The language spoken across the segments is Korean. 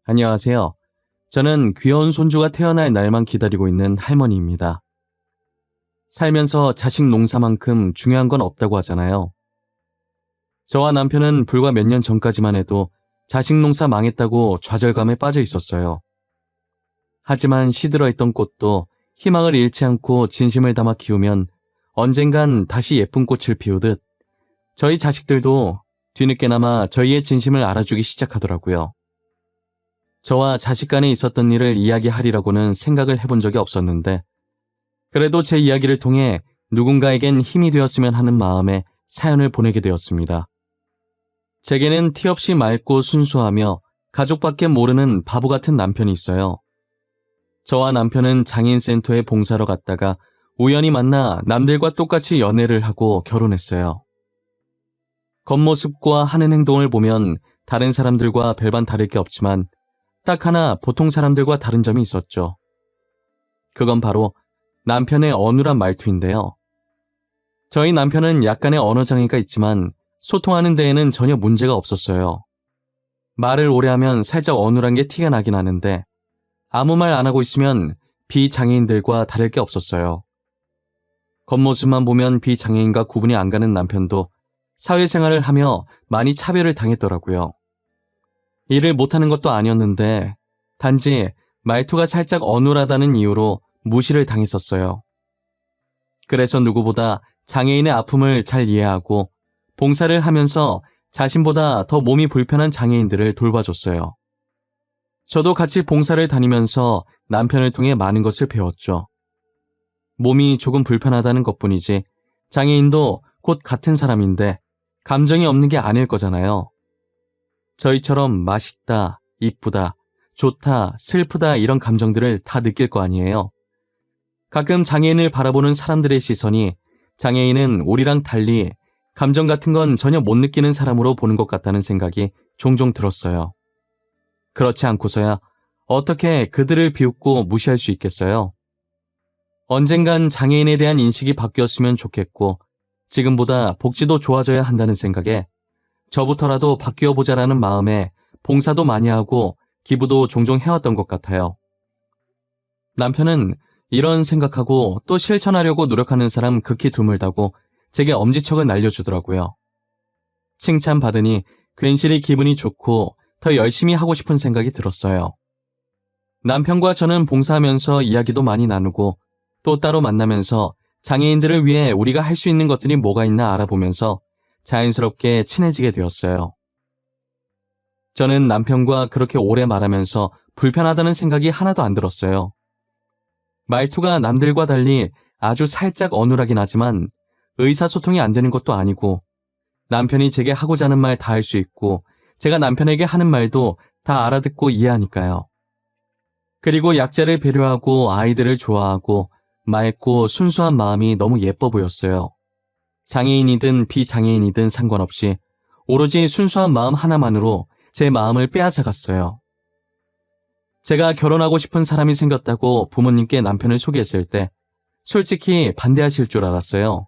안녕하세요. 저는 귀여운 손주가 태어날 날만 기다리고 있는 할머니입니다. 살면서 자식 농사만큼 중요한 건 없다고 하잖아요. 저와 남편은 불과 몇 년 전까지만 해도 자식 농사 망했다고 좌절감에 빠져 있었어요. 하지만 시들어 있던 꽃도 희망을 잃지 않고 진심을 담아 키우면 언젠간 다시 예쁜 꽃을 피우듯 저희 자식들도 뒤늦게나마 저희의 진심을 알아주기 시작하더라고요. 저와 자식 간에 있었던 일을 이야기하리라고는 생각을 해본 적이 없었는데 그래도 제 이야기를 통해 누군가에겐 힘이 되었으면 하는 마음에 사연을 보내게 되었습니다. 제게는 티 없이 맑고 순수하며 가족밖에 모르는 바보 같은 남편이 있어요. 저와 남편은 장애인센터에 봉사로 갔다가 우연히 만나 남들과 똑같이 연애를 하고 결혼했어요. 겉모습과 하는 행동을 보면 다른 사람들과 별반 다를 게 없지만 딱 하나 보통 사람들과 다른 점이 있었죠. 그건 바로 남편의 어눌한 말투인데요. 저희 남편은 약간의 언어장애가 있지만 소통하는 데에는 전혀 문제가 없었어요. 말을 오래 하면 살짝 어눌한 게 티가 나긴 하는데 아무 말 안 하고 있으면 비장애인들과 다를 게 없었어요. 겉모습만 보면 비장애인과 구분이 안 가는 남편도 사회생활을 하며 많이 차별을 당했더라고요. 일을 못하는 것도 아니었는데 단지 말투가 살짝 어눌하다는 이유로 무시를 당했었어요. 그래서 누구보다 장애인의 아픔을 잘 이해하고 봉사를 하면서 자신보다 더 몸이 불편한 장애인들을 돌봐줬어요. 저도 같이 봉사를 다니면서 남편을 통해 많은 것을 배웠죠. 몸이 조금 불편하다는 것뿐이지 장애인도 곧 같은 사람인데 감정이 없는 게 아닐 거잖아요. 저희처럼 맛있다, 이쁘다, 좋다, 슬프다 이런 감정들을 다 느낄 거 아니에요. 가끔 장애인을 바라보는 사람들의 시선이 장애인은 우리랑 달리 감정 같은 건 전혀 못 느끼는 사람으로 보는 것 같다는 생각이 종종 들었어요. 그렇지 않고서야 어떻게 그들을 비웃고 무시할 수 있겠어요? 언젠간 장애인에 대한 인식이 바뀌었으면 좋겠고 지금보다 복지도 좋아져야 한다는 생각에 저부터라도 바뀌어보자라는 마음에 봉사도 많이 하고 기부도 종종 해왔던 것 같아요. 남편은 이런 생각하고 또 실천하려고 노력하는 사람 극히 드물다고 제게 엄지척을 날려주더라고요. 칭찬받으니 괜시리 기분이 좋고 더 열심히 하고 싶은 생각이 들었어요. 남편과 저는 봉사하면서 이야기도 많이 나누고 또 따로 만나면서 장애인들을 위해 우리가 할 수 있는 것들이 뭐가 있나 알아보면서 자연스럽게 친해지게 되었어요. 저는 남편과 그렇게 오래 말하면서 불편하다는 생각이 하나도 안 들었어요. 말투가 남들과 달리 아주 살짝 어눌하긴 하지만 의사소통이 안 되는 것도 아니고 남편이 제게 하고자 하는 말 다 할 수 있고 제가 남편에게 하는 말도 다 알아듣고 이해하니까요. 그리고 약자를 배려하고 아이들을 좋아하고 맑고 순수한 마음이 너무 예뻐 보였어요. 장애인이든 비장애인이든 상관없이 오로지 순수한 마음 하나만으로 제 마음을 빼앗아갔어요. 제가 결혼하고 싶은 사람이 생겼다고 부모님께 남편을 소개했을 때 솔직히 반대하실 줄 알았어요.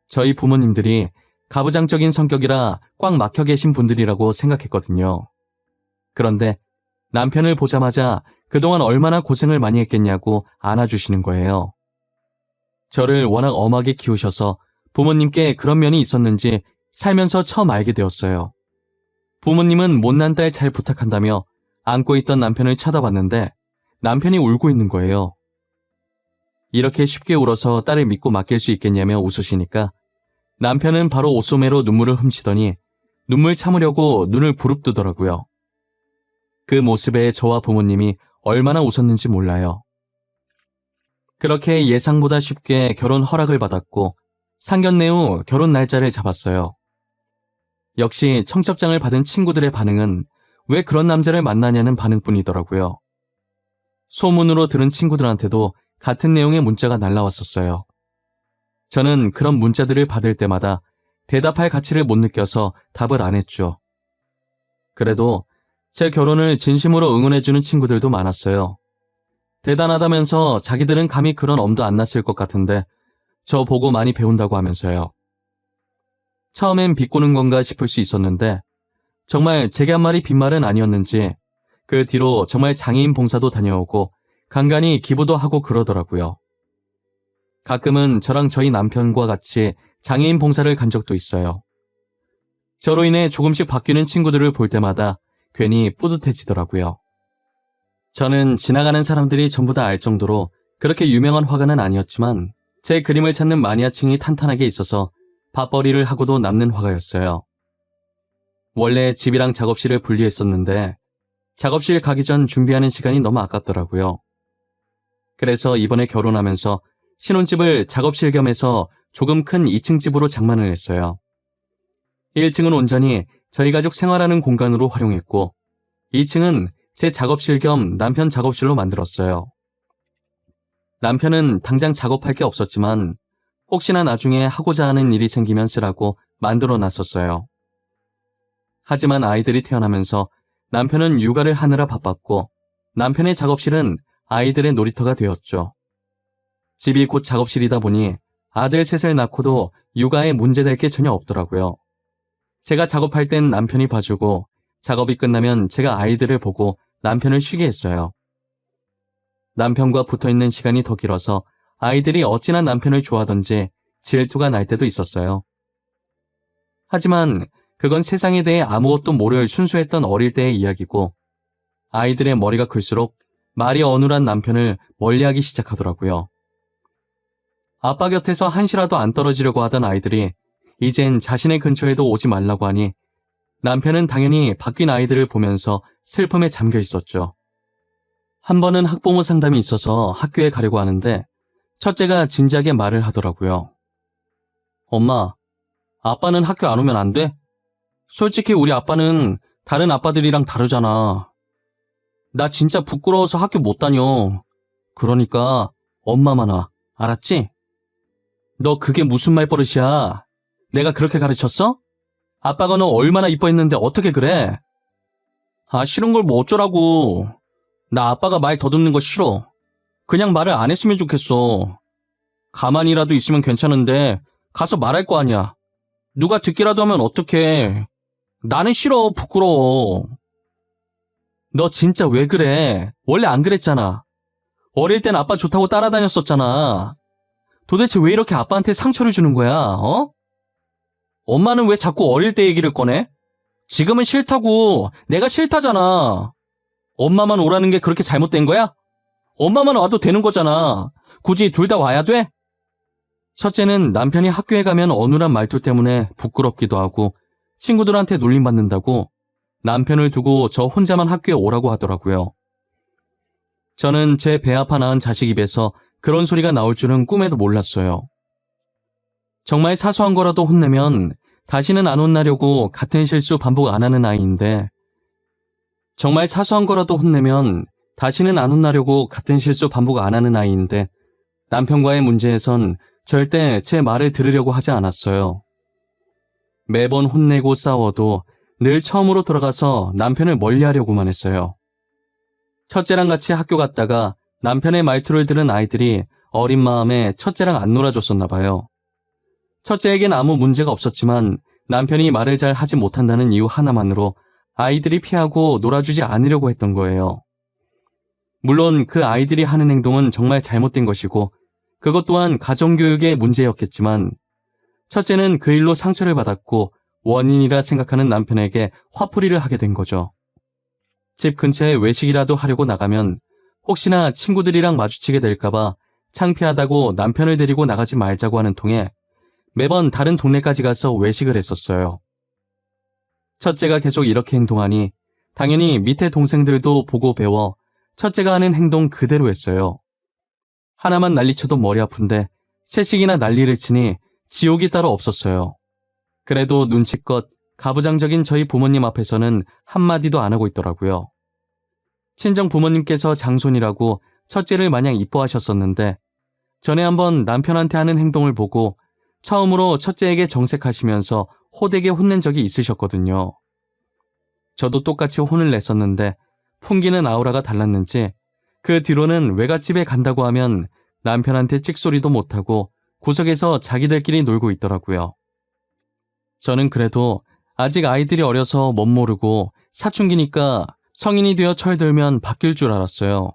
저희 부모님들이 가부장적인 성격이라 꽉 막혀 계신 분들이라고 생각했거든요. 그런데 남편을 보자마자 그동안 얼마나 고생을 많이 했겠냐고 안아주시는 거예요. 저를 워낙 엄하게 키우셔서 부모님께 그런 면이 있었는지 살면서 처음 알게 되었어요. 부모님은 못난 딸 잘 부탁한다며 안고 있던 남편을 쳐다봤는데 남편이 울고 있는 거예요. 이렇게 쉽게 울어서 딸을 믿고 맡길 수 있겠냐며 웃으시니까 남편은 바로 옷소매로 눈물을 훔치더니 눈물 참으려고 눈을 부릅뜨더라고요. 그 모습에 저와 부모님이 얼마나 웃었는지 몰라요. 그렇게 예상보다 쉽게 결혼 허락을 받았고 상견례 후 결혼 날짜를 잡았어요. 역시 청첩장을 받은 친구들의 반응은 왜 그런 남자를 만나냐는 반응뿐이더라고요. 소문으로 들은 친구들한테도 같은 내용의 문자가 날라왔었어요. 저는 그런 문자들을 받을 때마다 대답할 가치를 못 느껴서 답을 안 했죠. 그래도 제 결혼을 진심으로 응원해주는 친구들도 많았어요. 대단하다면서 자기들은 감히 그런 엄도 안 났을 것 같은데 저 보고 많이 배운다고 하면서요. 처음엔 비꼬는 건가 싶을 수 있었는데 정말 제게 한 말이 빈말은 아니었는지 그 뒤로 정말 장애인 봉사도 다녀오고 간간히 기부도 하고 그러더라고요. 가끔은 저랑 저희 남편과 같이 장애인 봉사를 간 적도 있어요. 저로 인해 조금씩 바뀌는 친구들을 볼 때마다 괜히 뿌듯해지더라고요. 저는 지나가는 사람들이 전부 다 알 정도로 그렇게 유명한 화가는 아니었지만 제 그림을 찾는 마니아층이 탄탄하게 있어서 밥벌이를 하고도 남는 화가였어요. 원래 집이랑 작업실을 분리했었는데 작업실 가기 전 준비하는 시간이 너무 아깝더라고요. 그래서 이번에 결혼하면서 신혼집을 작업실 겸 해서 조금 큰 2층 집으로 장만을 했어요. 1층은 온전히 저희 가족 생활하는 공간으로 활용했고 2층은 제 작업실 겸 남편 작업실로 만들었어요. 남편은 당장 작업할 게 없었지만 혹시나 나중에 하고자 하는 일이 생기면 쓰라고 만들어 놨었어요. 하지만 아이들이 태어나면서 남편은 육아를 하느라 바빴고 남편의 작업실은 아이들의 놀이터가 되었죠. 집이 곧 작업실이다 보니 아들 셋을 낳고도 육아에 문제될 게 전혀 없더라고요. 제가 작업할 땐 남편이 봐주고 작업이 끝나면 제가 아이들을 보고 남편을 쉬게 했어요. 남편과 붙어있는 시간이 더 길어서 아이들이 어찌나 남편을 좋아하던지 질투가 날 때도 있었어요. 하지만 그건 세상에 대해 아무것도 모를 순수했던 어릴 때의 이야기고 아이들의 머리가 클수록 말이 어눌한 남편을 멀리하기 시작하더라고요. 아빠 곁에서 한시라도 안 떨어지려고 하던 아이들이 이젠 자신의 근처에도 오지 말라고 하니 남편은 당연히 바뀐 아이들을 보면서 슬픔에 잠겨 있었죠. 한 번은 학부모 상담이 있어서 학교에 가려고 하는데 첫째가 진지하게 말을 하더라고요. 엄마, 아빠는 학교 안 오면 안 돼? 솔직히 우리 아빠는 다른 아빠들이랑 다르잖아. 나 진짜 부끄러워서 학교 못 다녀. 그러니까 엄마만 와. 알았지? 너 그게 무슨 말버릇이야? 내가 그렇게 가르쳤어? 아빠가 너 얼마나 이뻐했는데 어떻게 그래? 아, 싫은 걸 뭐 어쩌라고. 나 아빠가 말 더듬는 거 싫어. 그냥 말을 안 했으면 좋겠어. 가만히라도 있으면 괜찮은데 가서 말할 거 아니야. 누가 듣기라도 하면 어떡해. 나는 싫어. 부끄러워. 너 진짜 왜 그래? 원래 안 그랬잖아. 어릴 땐 아빠 좋다고 따라다녔었잖아. 도대체 왜 이렇게 아빠한테 상처를 주는 거야? 어? 엄마는 왜 자꾸 어릴 때 얘기를 꺼내? 지금은 싫다고. 내가 싫다잖아. 엄마만 오라는 게 그렇게 잘못된 거야? 엄마만 와도 되는 거잖아. 굳이 둘 다 와야 돼? 첫째는 남편이 학교에 가면 어눌한 말투 때문에 부끄럽기도 하고 친구들한테 놀림받는다고 남편을 두고 저 혼자만 학교에 오라고 하더라고요. 저는 제 배 아파 낳은 자식 입에서 그런 소리가 나올 줄은 꿈에도 몰랐어요. 정말 사소한 거라도 혼내면 다시는 안 혼나려고 같은 실수 반복 안 하는 아이인데 정말 사소한 거라도 혼내면 다시는 안 혼나려고 같은 실수 반복 안 하는 아이인데 남편과의 문제에선 절대 제 말을 들으려고 하지 않았어요. 매번 혼내고 싸워도 늘 처음으로 돌아가서 남편을 멀리하려고만 했어요. 첫째랑 같이 학교 갔다가 남편의 말투를 들은 아이들이 어린 마음에 첫째랑 안 놀아줬었나 봐요. 첫째에겐 아무 문제가 없었지만 남편이 말을 잘 하지 못한다는 이유 하나만으로 아이들이 피하고 놀아주지 않으려고 했던 거예요. 물론 그 아이들이 하는 행동은 정말 잘못된 것이고 그것 또한 가정교육의 문제였겠지만 첫째는 그 일로 상처를 받았고 원인이라 생각하는 남편에게 화풀이를 하게 된 거죠. 집 근처에 외식이라도 하려고 나가면 혹시나 친구들이랑 마주치게 될까봐 창피하다고 남편을 데리고 나가지 말자고 하는 통에 매번 다른 동네까지 가서 외식을 했었어요. 첫째가 계속 이렇게 행동하니 당연히 밑에 동생들도 보고 배워 첫째가 하는 행동 그대로 했어요. 하나만 난리쳐도 머리 아픈데 셋씩이나 난리를 치니 지옥이 따로 없었어요. 그래도 눈치껏 가부장적인 저희 부모님 앞에서는 한마디도 안 하고 있더라고요. 친정 부모님께서 장손이라고 첫째를 마냥 이뻐하셨었는데 전에 한번 남편한테 하는 행동을 보고 처음으로 첫째에게 정색하시면서 호되게 혼낸 적이 있으셨거든요. 저도 똑같이 혼을 냈었는데 풍기는 아우라가 달랐는지 그 뒤로는 외갓집에 간다고 하면 남편한테 찍소리도 못하고 구석에서 자기들끼리 놀고 있더라고요. 저는 그래도 아직 아이들이 어려서 못 모르고 사춘기니까 성인이 되어 철들면 바뀔 줄 알았어요.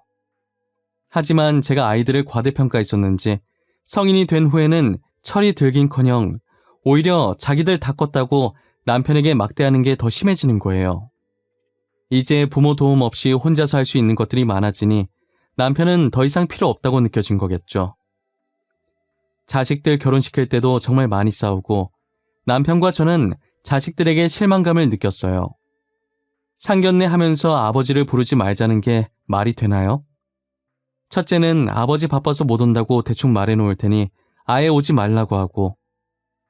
하지만 제가 아이들을 과대평가했었는지 성인이 된 후에는 철이 들긴커녕 오히려 자기들 다 컸다고 남편에게 막대하는 게 더 심해지는 거예요. 이제 부모 도움 없이 혼자서 할 수 있는 것들이 많아지니 남편은 더 이상 필요 없다고 느껴진 거겠죠. 자식들 결혼시킬 때도 정말 많이 싸우고 남편과 저는 자식들에게 실망감을 느꼈어요. 상견례 하면서 아버지를 부르지 말자는 게 말이 되나요? 첫째는 아버지 바빠서 못 온다고 대충 말해놓을 테니 아예 오지 말라고 하고,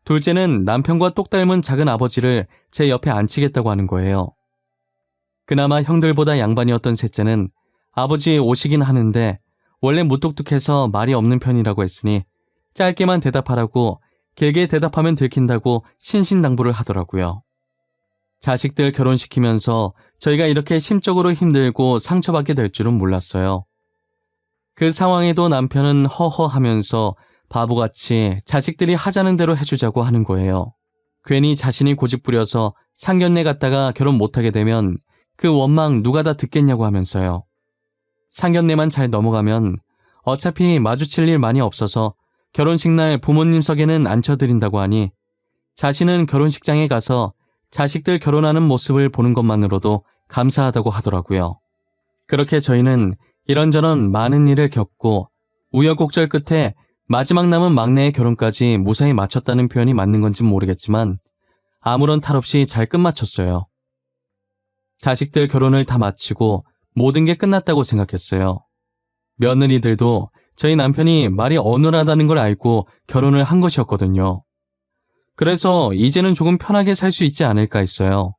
둘째는 남편과 똑 닮은 작은 아버지를 제 옆에 앉히겠다고 하는 거예요. 그나마 형들보다 양반이었던 셋째는 아버지 오시긴 하는데 원래 무뚝뚝해서 말이 없는 편이라고 했으니 짧게만 대답하라고, 길게 대답하면 들킨다고 신신당부를 하더라고요. 자식들 결혼시키면서 저희가 이렇게 심적으로 힘들고 상처받게 될 줄은 몰랐어요. 그 상황에도 남편은 허허하면서 바보같이 자식들이 하자는 대로 해주자고 하는 거예요. 괜히 자신이 고집부려서 상견례 갔다가 결혼 못하게 되면 그 원망 누가 다 듣겠냐고 하면서요. 상견례만 잘 넘어가면 어차피 마주칠 일 많이 없어서 결혼식 날 부모님 석에는 앉혀드린다고 하니 자신은 결혼식장에 가서 자식들 결혼하는 모습을 보는 것만으로도 감사하다고 하더라고요. 그렇게 저희는 이런저런 많은 일을 겪고 우여곡절 끝에 마지막 남은 막내의 결혼까지 무사히 마쳤다는 표현이 맞는 건지 모르겠지만 아무런 탈 없이 잘 끝마쳤어요. 자식들 결혼을 다 마치고 모든 게 끝났다고 생각했어요. 며느리들도 저희 남편이 말이 어눌하다는 걸 알고 결혼을 한 것이었거든요. 그래서 이제는 조금 편하게 살 수 있지 않을까 했어요.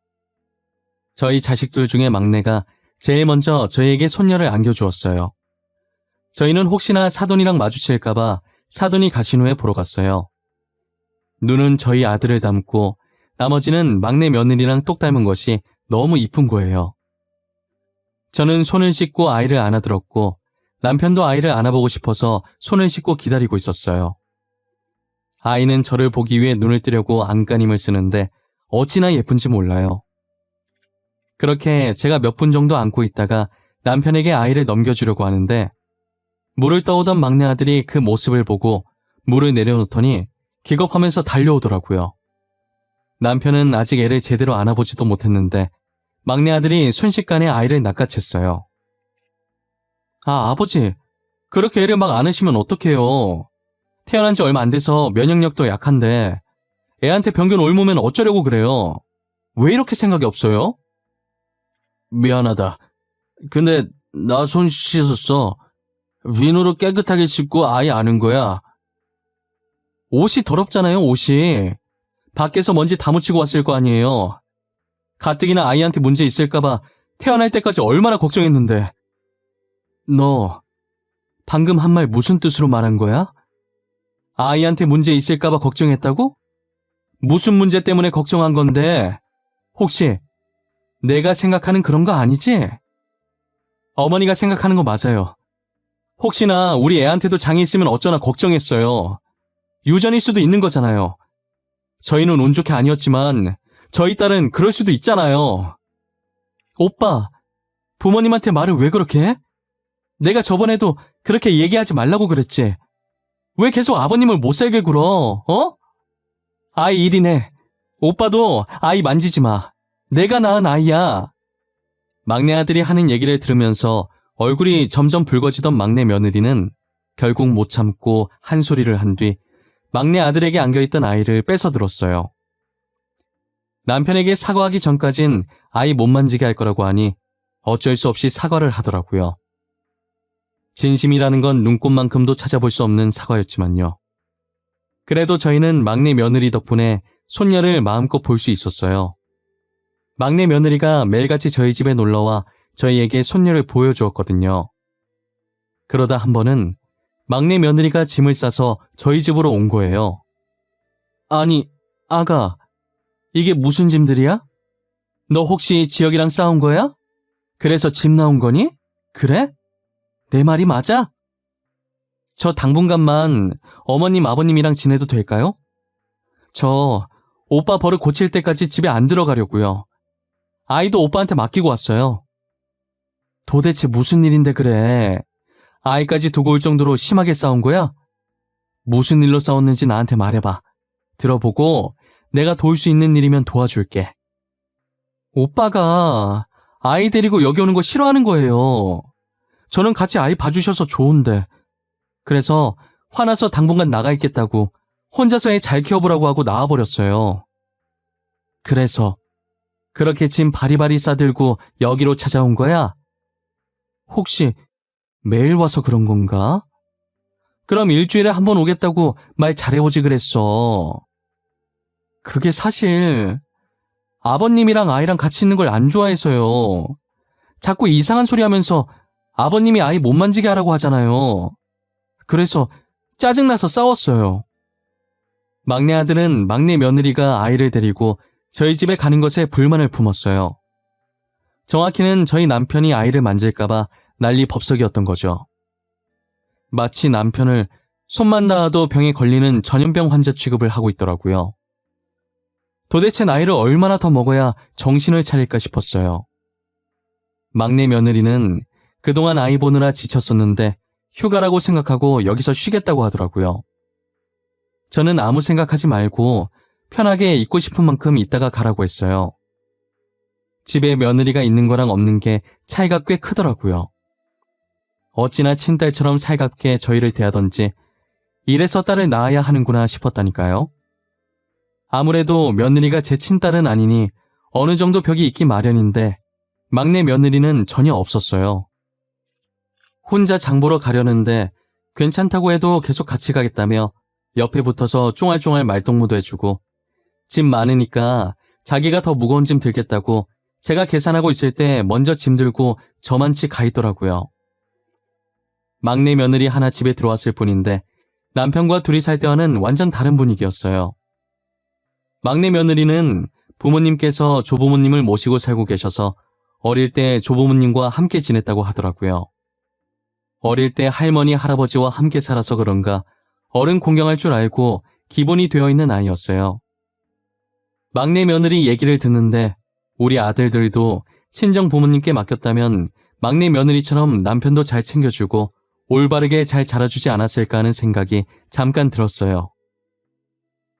저희 자식들 중에 막내가 제일 먼저 저희에게 손녀를 안겨주었어요. 저희는 혹시나 사돈이랑 마주칠까봐 사돈이 가신 후에 보러 갔어요. 눈은 저희 아들을 닮고 나머지는 막내 며느리랑 똑 닮은 것이 너무 이쁜 거예요. 저는 손을 씻고 아이를 안아들었고 남편도 아이를 안아보고 싶어서 손을 씻고 기다리고 있었어요. 아이는 저를 보기 위해 눈을 뜨려고 안간힘을 쓰는데 어찌나 예쁜지 몰라요. 그렇게 제가 몇 분 정도 안고 있다가 남편에게 아이를 넘겨주려고 하는데 물을 떠오던 막내 아들이 그 모습을 보고 물을 내려놓더니 기겁하면서 달려오더라고요. 남편은 아직 애를 제대로 안아보지도 못했는데 막내 아들이 순식간에 아이를 낚아챘어요. 아, 아버지, 그렇게 애를 막 안으시면 어떡해요. 태어난 지 얼마 안 돼서 면역력도 약한데 애한테 병균 옮으면 어쩌려고 그래요. 왜 이렇게 생각이 없어요? 미안하다. 근데 나 손 씻었어. 비누로 깨끗하게 씻고 아이 안은 거야. 옷이 더럽잖아요, 옷이. 밖에서 먼지 다 묻히고 왔을 거 아니에요. 가뜩이나 아이한테 문제 있을까봐 태어날 때까지 얼마나 걱정했는데. 너 방금 한 말 무슨 뜻으로 말한 거야? 아이한테 문제 있을까봐 걱정했다고? 무슨 문제 때문에 걱정한 건데? 혹시 내가 생각하는 그런 거 아니지? 어머니가 생각하는 거 맞아요. 혹시나 우리 애한테도 장이 있으면 어쩌나 걱정했어요. 유전일 수도 있는 거잖아요. 저희는 운 좋게 아니었지만 저희 딸은 그럴 수도 있잖아요. 오빠, 부모님한테 말을 왜 그렇게 해? 내가 저번에도 그렇게 얘기하지 말라고 그랬지. 왜 계속 아버님을 못살게 굴어, 어? 아이 일이네. 오빠도 아이 만지지 마. 내가 낳은 아이야. 막내 아들이 하는 얘기를 들으면서 얼굴이 점점 붉어지던 막내 며느리는 결국 못 참고 한 소리를 한 뒤 막내 아들에게 안겨있던 아이를 뺏어들었어요. 남편에게 사과하기 전까진 아이 못 만지게 할 거라고 하니 어쩔 수 없이 사과를 하더라고요. 진심이라는 건 눈꽃만큼도 찾아볼 수 없는 사과였지만요. 그래도 저희는 막내 며느리 덕분에 손녀를 마음껏 볼 수 있었어요. 막내 며느리가 매일같이 저희 집에 놀러와 저희에게 손녀를 보여주었거든요. 그러다 한 번은 막내 며느리가 짐을 싸서 저희 집으로 온 거예요. 아니, 아가, 이게 무슨 짐들이야? 너 혹시 지혁이랑 싸운 거야? 그래서 짐 나온 거니? 그래? 내 말이 맞아? 저 당분간만 어머님, 아버님이랑 지내도 될까요? 저 오빠 버릇 고칠 때까지 집에 안 들어가려고요. 아이도 오빠한테 맡기고 왔어요. 도대체 무슨 일인데 그래? 아이까지 두고 올 정도로 심하게 싸운 거야? 무슨 일로 싸웠는지 나한테 말해봐. 들어보고 내가 도울 수 있는 일이면 도와줄게. 오빠가 아이 데리고 여기 오는 거 싫어하는 거예요. 저는 같이 아이 봐주셔서 좋은데. 그래서 화나서 당분간 나가 있겠다고 혼자서 애 잘 키워보라고 하고 나와버렸어요. 그래서 그렇게 짐 바리바리 싸들고 여기로 찾아온 거야? 혹시 매일 와서 그런 건가? 그럼 일주일에 한 번 오겠다고 말 잘해보지 그랬어. 그게 사실 아버님이랑 아이랑 같이 있는 걸 안 좋아해서요. 자꾸 이상한 소리 하면서 아버님이 아이 못 만지게 하라고 하잖아요. 그래서 짜증나서 싸웠어요. 막내 아들은 막내 며느리가 아이를 데리고 저희 집에 가는 것에 불만을 품었어요. 정확히는 저희 남편이 아이를 만질까봐 난리 법석이었던 거죠. 마치 남편을 손만 닿아도 병에 걸리는 전염병 환자 취급을 하고 있더라고요. 도대체 나이를 얼마나 더 먹어야 정신을 차릴까 싶었어요. 막내 며느리는 그동안 아이 보느라 지쳤었는데 휴가라고 생각하고 여기서 쉬겠다고 하더라고요. 저는 아무 생각하지 말고 편하게 있고 싶은 만큼 있다가 가라고 했어요. 집에 며느리가 있는 거랑 없는 게 차이가 꽤 크더라고요. 어찌나 친딸처럼 살갑게 저희를 대하던지 이래서 딸을 낳아야 하는구나 싶었다니까요. 아무래도 며느리가 제 친딸은 아니니 어느 정도 벽이 있기 마련인데 막내 며느리는 전혀 없었어요. 혼자 장 보러 가려는데 괜찮다고 해도 계속 같이 가겠다며 옆에 붙어서 쫑알쫑알 말동무도 해주고 짐 많으니까 자기가 더 무거운 짐 들겠다고 제가 계산하고 있을 때 먼저 짐 들고 저만치 가 있더라고요. 막내 며느리 하나 집에 들어왔을 뿐인데 남편과 둘이 살 때와는 완전 다른 분위기였어요. 막내 며느리는 부모님께서 조부모님을 모시고 살고 계셔서 어릴 때 조부모님과 함께 지냈다고 하더라고요. 어릴 때 할머니, 할아버지와 함께 살아서 그런가 어른 공경할 줄 알고 기본이 되어 있는 아이였어요. 막내 며느리 얘기를 듣는데 우리 아들들도 친정 부모님께 맡겼다면 막내 며느리처럼 남편도 잘 챙겨주고 올바르게 잘 자라주지 않았을까 하는 생각이 잠깐 들었어요.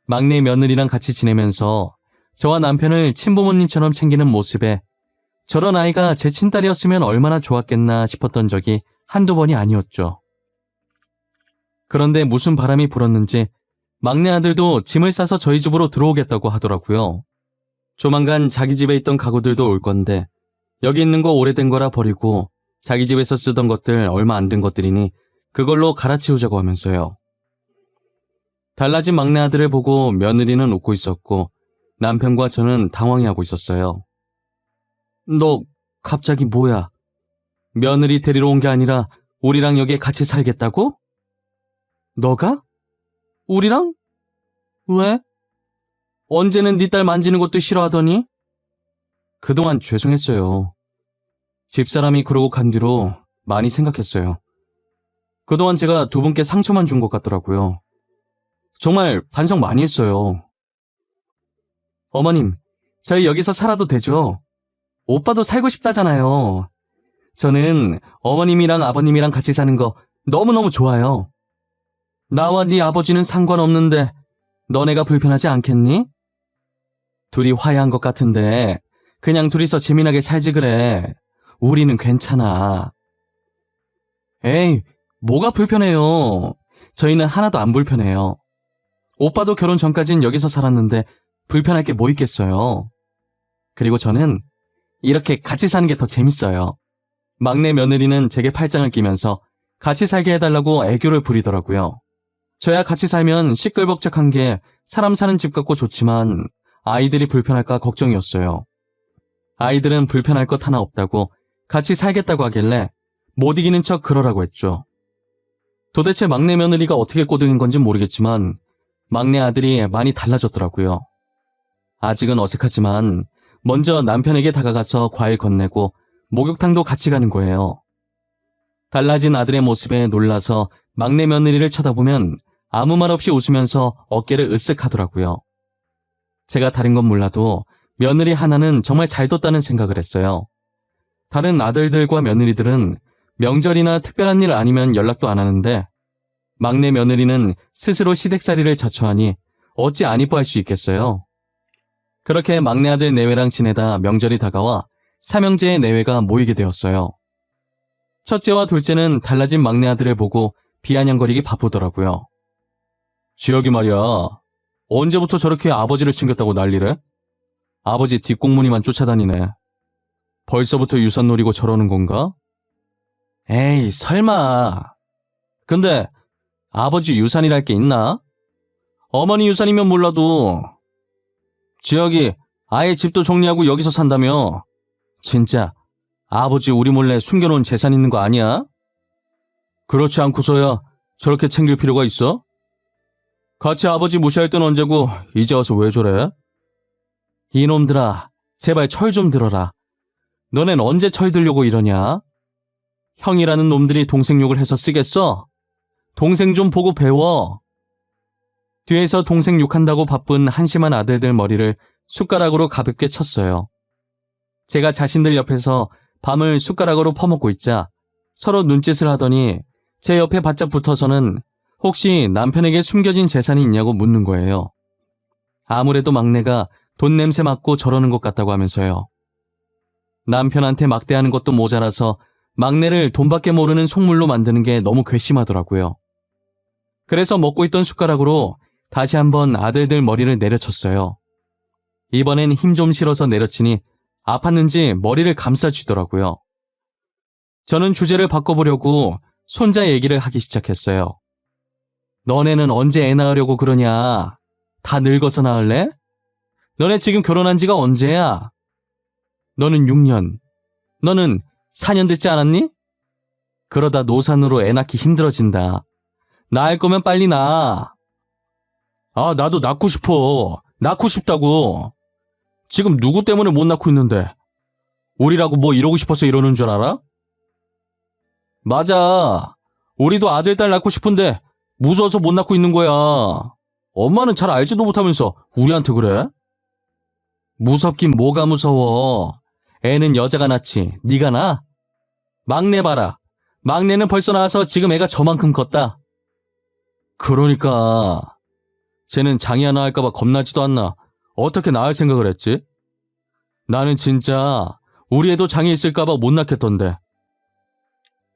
막내 며느리랑 같이 지내면서 저와 남편을 친부모님처럼 챙기는 모습에 저런 아이가 제 친딸이었으면 얼마나 좋았겠나 싶었던 적이 한두 번이 아니었죠. 그런데 무슨 바람이 불었는지 막내 아들도 짐을 싸서 저희 집으로 들어오겠다고 하더라고요. 조만간 자기 집에 있던 가구들도 올 건데 여기 있는 거 오래된 거라 버리고 자기 집에서 쓰던 것들 얼마 안 된 것들이니 그걸로 갈아치우자고 하면서요. 달라진 막내 아들을 보고 며느리는 웃고 있었고 남편과 저는 당황해하고 있었어요. 너 갑자기 뭐야? 며느리 데리러 온 게 아니라 우리랑 여기에 같이 살겠다고? 너가? 우리랑? 왜? 언제는 네 딸 만지는 것도 싫어하더니? 그동안 죄송했어요. 집사람이 그러고 간 뒤로 많이 생각했어요. 그동안 제가 두 분께 상처만 준 것 같더라고요. 정말 반성 많이 했어요. 어머님, 저희 여기서 살아도 되죠? 오빠도 살고 싶다잖아요. 저는 어머님이랑 아버님이랑 같이 사는 거 너무너무 좋아요. 나와 네 아버지는 상관없는데 너네가 불편하지 않겠니? 둘이 화해한 것 같은데 그냥 둘이서 재미나게 살지 그래. 우리는 괜찮아. 에이, 뭐가 불편해요. 저희는 하나도 안 불편해요. 오빠도 결혼 전까진 여기서 살았는데 불편할 게 뭐 있겠어요. 그리고 저는 이렇게 같이 사는 게 더 재밌어요. 막내 며느리는 제게 팔짱을 끼면서 같이 살게 해달라고 애교를 부리더라고요. 저야 같이 살면 시끌벅적한 게 사람 사는 집 같고 좋지만 아이들이 불편할까 걱정이었어요. 아이들은 불편할 것 하나 없다고 같이 살겠다고 하길래 못 이기는 척 그러라고 했죠. 도대체 막내 며느리가 어떻게 꼬등인 건지 모르겠지만 막내 아들이 많이 달라졌더라고요. 아직은 어색하지만 먼저 남편에게 다가가서 과일 건네고 목욕탕도 같이 가는 거예요. 달라진 아들의 모습에 놀라서 막내 며느리를 쳐다보면 아무 말 없이 웃으면서 어깨를 으쓱 하더라고요. 제가 다른 건 몰라도 며느리 하나는 정말 잘 뒀다는 생각을 했어요. 다른 아들들과 며느리들은 명절이나 특별한 일 아니면 연락도 안 하는데 막내 며느리는 스스로 시댁살이를 자처하니 어찌 안 이뻐할 수 있겠어요. 그렇게 막내 아들 내외랑 지내다 명절이 다가와 삼형제의 내외가 모이게 되었어요. 첫째와 둘째는 달라진 막내 아들을 보고 비아냥거리기 바쁘더라고요. 지혁이 말이야, 언제부터 저렇게 아버지를 챙겼다고 난리래? 아버지 뒷공무니만 쫓아다니네. 벌써부터 유산 노리고 저러는 건가? 에이, 설마. 근데 아버지 유산이랄 게 있나? 어머니 유산이면 몰라도 지혁이 아예 집도 정리하고 여기서 산다며. 진짜 아버지 우리 몰래 숨겨놓은 재산 있는 거 아니야? 그렇지 않고서야 저렇게 챙길 필요가 있어? 같이 아버지 무시할 땐 언제고 이제 와서 왜 저래? 이놈들아, 제발 철 좀 들어라. 너넨 언제 철 들려고 이러냐? 형이라는 놈들이 동생 욕을 해서 쓰겠어? 동생 좀 보고 배워. 뒤에서 동생 욕한다고 바쁜 한심한 아들들 머리를 숟가락으로 가볍게 쳤어요. 제가 자신들 옆에서 밤을 숟가락으로 퍼먹고 있자 서로 눈짓을 하더니 제 옆에 바짝 붙어서는 혹시 남편에게 숨겨진 재산이 있냐고 묻는 거예요. 아무래도 막내가 돈 냄새 맡고 저러는 것 같다고 하면서요. 남편한테 막대하는 것도 모자라서 막내를 돈밖에 모르는 속물로 만드는 게 너무 괘씸하더라고요. 그래서 먹고 있던 숟가락으로 다시 한번 아들들 머리를 내려쳤어요. 이번엔 힘 좀 실어서 내려치니 아팠는지 머리를 감싸주더라고요. 저는 주제를 바꿔보려고 손자 얘기를 하기 시작했어요. 너네는 언제 애 낳으려고 그러냐? 다 늙어서 낳을래? 너네 지금 결혼한 지가 언제야? 너는 6년, 너는 4년 됐지 않았니? 그러다 노산으로 애 낳기 힘들어진다. 낳을 거면 빨리 낳아. 아, 나도 낳고 싶어. 낳고 싶다고. 지금 누구 때문에 못 낳고 있는데. 우리라고 뭐 이러고 싶어서 이러는 줄 알아? 맞아. 우리도 아들, 딸 낳고 싶은데 무서워서 못 낳고 있는 거야. 엄마는 잘 알지도 못하면서 우리한테 그래? 무섭긴 뭐가 무서워. 애는 여자가 낳지. 네가 낳아? 막내 봐라. 막내는 벌써 낳아서 지금 애가 저만큼 컸다. 그러니까 쟤는 장이 하나 할까봐 겁나지도 않나. 어떻게 낳을 생각을 했지? 나는 진짜 우리 애도 장이 있을까봐 못 낳겠던데.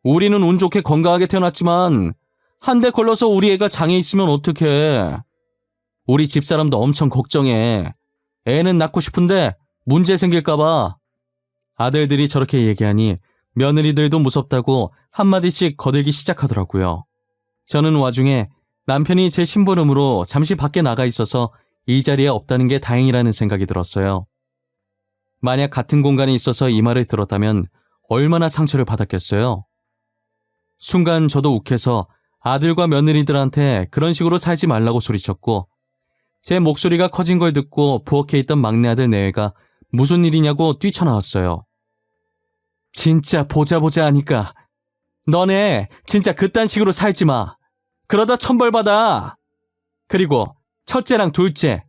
우리는 운 좋게 건강하게 태어났지만 한 대 걸러서 우리 애가 장애 있으면 어떡해. 우리 집사람도 엄청 걱정해. 애는 낳고 싶은데 문제 생길까봐. 아들들이 저렇게 얘기하니 며느리들도 무섭다고 한마디씩 거들기 시작하더라고요. 저는 와중에 남편이 제 심부름으로 잠시 밖에 나가 있어서 이 자리에 없다는 게 다행이라는 생각이 들었어요. 만약 같은 공간에 있어서 이 말을 들었다면 얼마나 상처를 받았겠어요. 순간 저도 욱해서 아들과 며느리들한테 그런 식으로 살지 말라고 소리쳤고 제 목소리가 커진 걸 듣고 부엌에 있던 막내 아들 내외가 무슨 일이냐고 뛰쳐나왔어요. 진짜 보자 하니까 너네 진짜 그딴 식으로 살지 마. 그러다 천벌 받아. 그리고 첫째랑 둘째,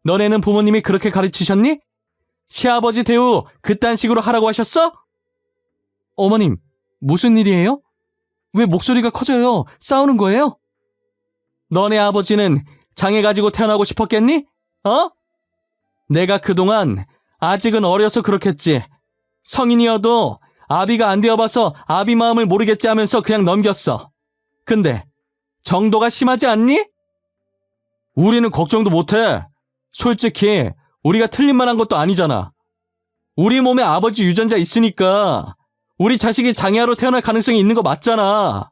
너네는 부모님이 그렇게 가르치셨니? 시아버지 대우 그딴 식으로 하라고 하셨어? 어머님, 무슨 일이에요? 왜 목소리가 커져요? 싸우는 거예요? 너네 아버지는 장애 가지고 태어나고 싶었겠니? 어? 내가 그동안 아직은 어려서 그렇겠지. 성인이어도 아비가 안 되어봐서 아비 마음을 모르겠지 하면서 그냥 넘겼어. 근데 정도가 심하지 않니? 우리는 걱정도 못해. 솔직히 우리가 틀린 말 한 것도 아니잖아. 우리 몸에 아버지 유전자 있으니까 우리 자식이 장애아로 태어날 가능성이 있는 거 맞잖아.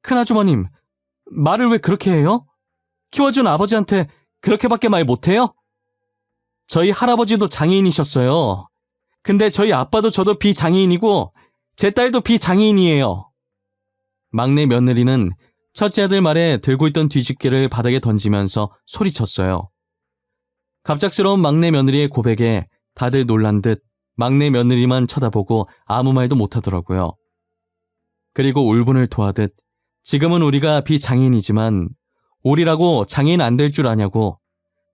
큰아주머님, 말을 왜 그렇게 해요? 키워준 아버지한테 그렇게밖에 말 못해요? 저희 할아버지도 장애인이셨어요. 근데 저희 아빠도 저도 비장애인이고 제 딸도 비장애인이에요. 막내 며느리는 첫째 아들 말에 들고 있던 뒤집개를 바닥에 던지면서 소리쳤어요. 갑작스러운 막내 며느리의 고백에 다들 놀란 듯 막내 며느리만 쳐다보고 아무 말도 못하더라고요. 그리고 울분을 토하듯 지금은 우리가 비장애인이지만 우리라고 장애인 안 될 줄 아냐고,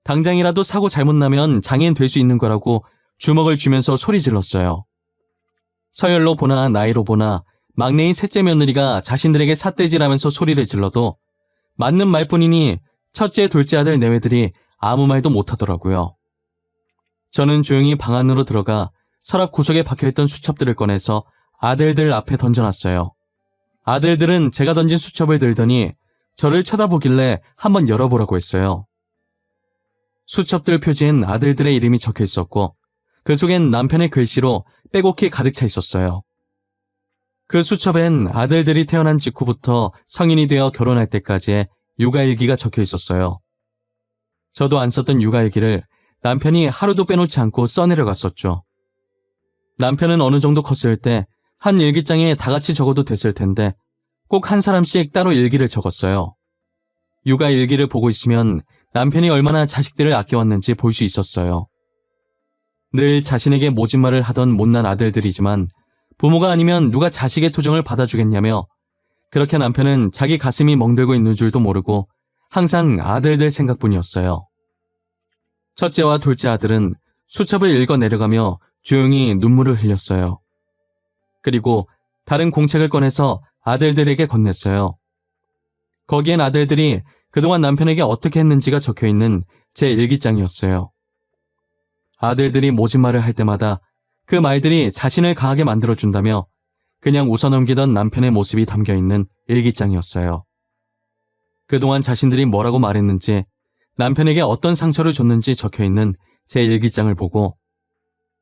당장이라도 사고 잘못 나면 장애인 될 수 있는 거라고 주먹을 쥐면서 소리 질렀어요. 서열로 보나 나이로 보나 막내인 셋째 며느리가 자신들에게 삿대질하면서 소리를 질러도 맞는 말뿐이니 첫째, 둘째 아들 내외들이 아무 말도 못하더라고요. 저는 조용히 방 안으로 들어가 서랍 구석에 박혀있던 수첩들을 꺼내서 아들들 앞에 던져놨어요. 아들들은 제가 던진 수첩을 들더니 저를 쳐다보길래 한번 열어보라고 했어요. 수첩들 표지엔 아들들의 이름이 적혀 있었고 그 속엔 남편의 글씨로 빼곡히 가득 차 있었어요. 그 수첩엔 아들들이 태어난 직후부터 성인이 되어 결혼할 때까지의 육아일기가 적혀 있었어요. 저도 안 썼던 육아일기를 남편이 하루도 빼놓지 않고 써내려갔었죠. 남편은 어느 정도 컸을 때 한 일기장에 다 같이 적어도 됐을 텐데 꼭 한 사람씩 따로 일기를 적었어요. 육아일기를 보고 있으면 남편이 얼마나 자식들을 아껴왔는지 볼 수 있었어요. 늘 자신에게 모진 말을 하던 못난 아들들이지만 부모가 아니면 누가 자식의 투정을 받아주겠냐며 그렇게 남편은 자기 가슴이 멍들고 있는 줄도 모르고 항상 아들들 생각뿐이었어요. 첫째와 둘째 아들은 수첩을 읽어 내려가며 조용히 눈물을 흘렸어요. 그리고 다른 공책을 꺼내서 아들들에게 건넸어요. 거기엔 아들들이 그동안 남편에게 어떻게 했는지가 적혀있는 제 일기장이었어요. 아들들이 모진 말을 할 때마다 그 말들이 자신을 강하게 만들어준다며 그냥 웃어넘기던 남편의 모습이 담겨있는 일기장이었어요. 그동안 자신들이 뭐라고 말했는지 남편에게 어떤 상처를 줬는지 적혀있는 제 일기장을 보고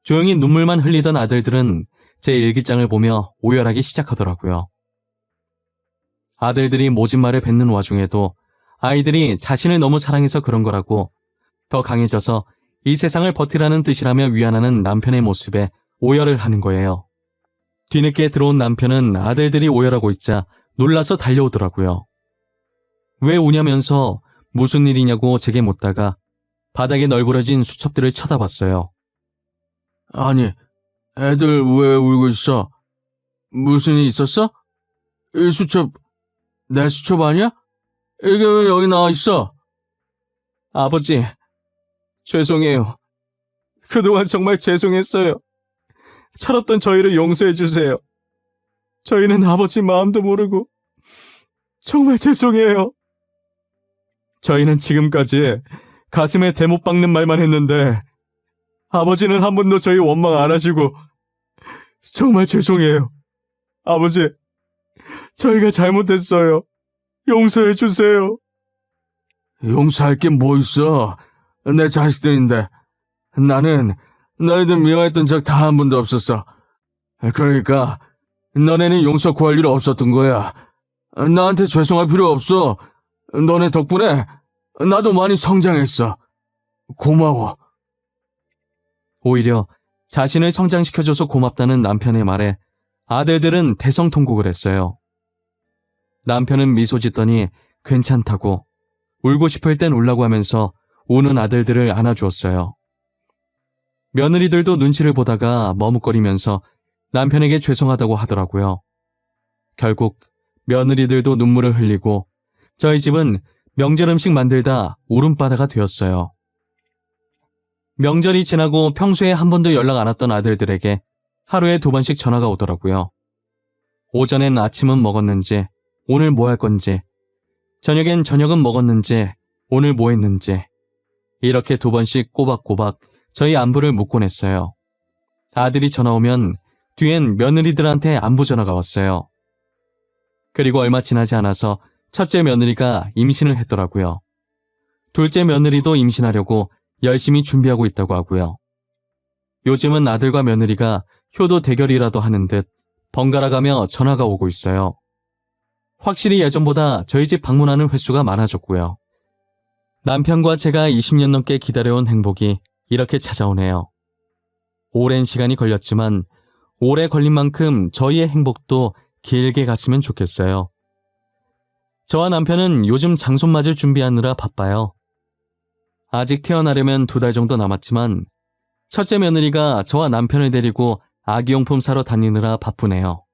조용히 눈물만 흘리던 아들들은 제 일기장을 보며 오열하기 시작하더라고요. 아들들이 모진 말을 뱉는 와중에도 아이들이 자신을 너무 사랑해서 그런 거라고 더 강해져서 이 세상을 버티라는 뜻이라며 위안하는 남편의 모습에 오열을 하는 거예요. 뒤늦게 들어온 남편은 아들들이 오열하고 있자 놀라서 달려오더라고요. 왜 우냐면서 무슨 일이냐고 제게 묻다가 바닥에 널브러진 수첩들을 쳐다봤어요. 아니, 애들 왜 울고 있어? 무슨 일 있었어? 이 수첩, 내 수첩 아니야? 이게 왜 여기 나와 있어? 아버지, 죄송해요. 그동안 정말 죄송했어요. 철없던 저희를 용서해 주세요. 저희는 아버지 마음도 모르고 정말 죄송해요. 저희는 지금까지 가슴에 대못 박는 말만 했는데 아버지는 한 번도 저희 원망 안 하시고 정말 죄송해요. 아버지, 저희가 잘못했어요. 용서해 주세요. 용서할 게 뭐 있어? 내 자식들인데. 나는 너희들 미워했던 적 단 한 번도 없었어. 그러니까 너네는 용서 구할 일 없었던 거야. 나한테 죄송할 필요 없어. 너네 덕분에 나도 많이 성장했어. 고마워. 오히려 자신을 성장시켜줘서 고맙다는 남편의 말에 아들들은 대성통곡을 했어요. 남편은 미소 짓더니 괜찮다고 울고 싶을 땐 울라고 하면서 우는 아들들을 안아주었어요. 며느리들도 눈치를 보다가 머뭇거리면서 남편에게 죄송하다고 하더라고요. 결국 며느리들도 눈물을 흘리고 저희 집은 명절 음식 만들다 울음바다가 되었어요. 명절이 지나고 평소에 한 번도 연락 안 왔던 아들들에게 하루에 2번씩 전화가 오더라고요. 오전엔 아침은 먹었는지, 오늘 뭐 할 건지, 저녁엔 저녁은 먹었는지, 오늘 뭐 했는지, 이렇게 2번씩 꼬박꼬박 저희 안부를 묻곤 했어요. 아들이 전화 오면 뒤엔 며느리들한테 안부 전화가 왔어요. 그리고 얼마 지나지 않아서 첫째 며느리가 임신을 했더라고요. 둘째 며느리도 임신하려고 열심히 준비하고 있다고 하고요. 요즘은 아들과 며느리가 효도 대결이라도 하는 듯 번갈아 가며 전화가 오고 있어요. 확실히 예전보다 저희 집 방문하는 횟수가 많아졌고요. 남편과 제가 20년 넘게 기다려온 행복이 이렇게 찾아오네요. 오랜 시간이 걸렸지만 오래 걸린 만큼 저희의 행복도 길게 갔으면 좋겠어요. 저와 남편은 요즘 장손 맞을 준비하느라 바빠요. 아직 태어나려면 2달 정도 남았지만 첫째 며느리가 저와 남편을 데리고 아기용품 사러 다니느라 바쁘네요.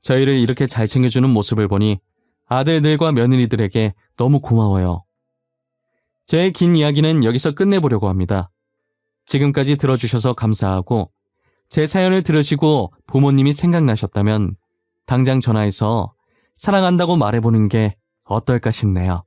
저희를 이렇게 잘 챙겨주는 모습을 보니 아들들과 며느리들에게 너무 고마워요. 제 긴 이야기는 여기서 끝내보려고 합니다. 지금까지 들어주셔서 감사하고 제 사연을 들으시고 부모님이 생각나셨다면 당장 전화해서 사랑한다고 말해보는 게 어떨까 싶네요.